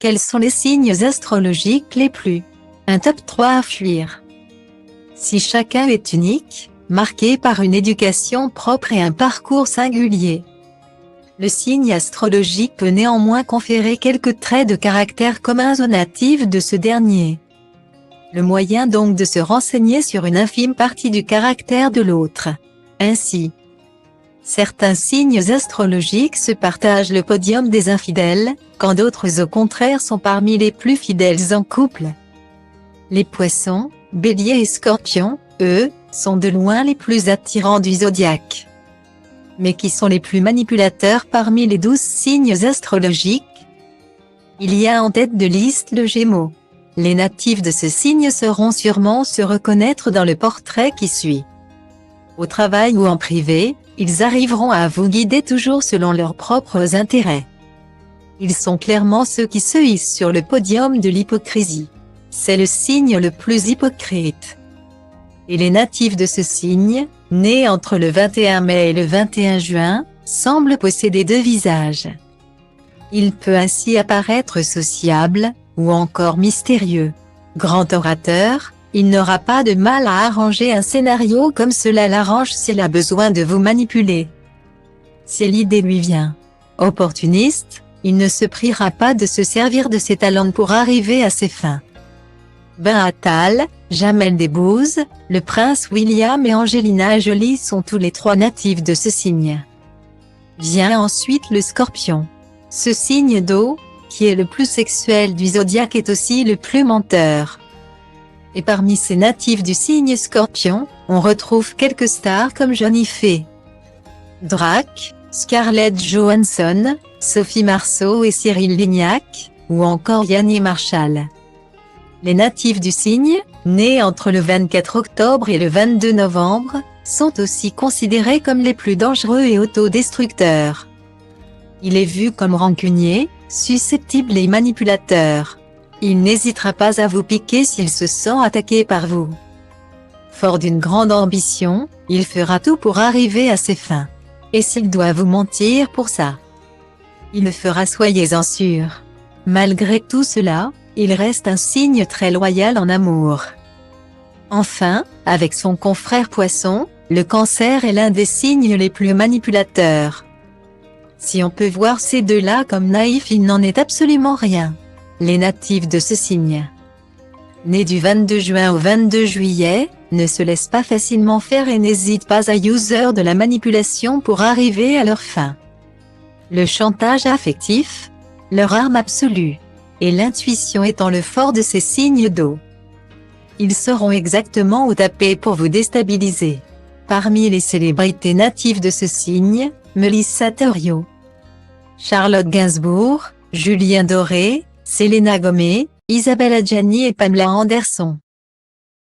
Quels sont les signes astrologiques les plus? Un top 3 à fuir. Si chacun est unique, marqué par une éducation propre et un parcours singulier, le signe astrologique peut néanmoins conférer quelques traits de caractère communs aux natifs de ce dernier. Le moyen donc de se renseigner sur une infime partie du caractère de l'autre. Ainsi, certains signes astrologiques se partagent le podium des infidèles, quand d'autres au contraire sont parmi les plus fidèles en couple. Les poissons, béliers et scorpions, eux, sont de loin les plus attirants du zodiaque. Mais qui sont les plus manipulateurs parmi les 12 signes astrologiques? Il y a en tête de liste le Gémeaux. Les natifs de ce signe sauront sûrement se reconnaître dans le portrait qui suit. Au travail ou en privé, ils arriveront à vous guider toujours selon leurs propres intérêts. Ils sont clairement ceux qui se hissent sur le podium de l'hypocrisie. C'est le signe le plus hypocrite. Et les natifs de ce signe, nés entre le 21 mai et le 21 juin, semblent posséder deux visages. Il peut ainsi apparaître sociable, ou encore mystérieux. Grand orateur, il n'aura pas de mal à arranger un scénario comme cela l'arrange s'il a besoin de vous manipuler. Si l'idée lui vient. Opportuniste, il ne se priera pas de se servir de ses talents pour arriver à ses fins. Ben Attal, Jamel Debbouze, le prince William et Angelina Jolie sont tous les trois natifs de ce signe. Vient ensuite le Scorpion. Ce signe d'eau, qui est le plus sexuel du zodiaque, est aussi le plus menteur. Et parmi ces natifs du signe Scorpion, on retrouve quelques stars comme Johnny Fay, Drake, Scarlett Johansson, Sophie Marceau et Cyril Lignac, ou encore Yanni Marshall. Les natifs du signe, nés entre le 24 octobre et le 22 novembre, sont aussi considérés comme les plus dangereux et autodestructeurs. Il est vu comme rancunier, susceptible et manipulateur. Il n'hésitera pas à vous piquer s'il se sent attaqué par vous. Fort d'une grande ambition, il fera tout pour arriver à ses fins. Et s'il doit vous mentir pour ça, il le fera, soyez-en sûrs. Malgré tout cela, il reste un signe très loyal en amour. Enfin, avec son confrère Poisson, le Cancer est l'un des signes les plus manipulateurs. Si on peut voir ces deux-là comme naïfs, il n'en est absolument rien. Les natifs de ce signe, nés du 22 juin au 22 juillet, ne se laissent pas facilement faire et n'hésitent pas à user de la manipulation pour arriver à leur fin. Le chantage affectif, leur arme absolue, et l'intuition étant le fort de ces signes d'eau. Ils sauront exactement où taper pour vous déstabiliser. Parmi les célébrités natives de ce signe, Melissa Thériault, Charlotte Gainsbourg, Julien Doré, Selena Gomez, Isabelle Adjani et Pamela Anderson.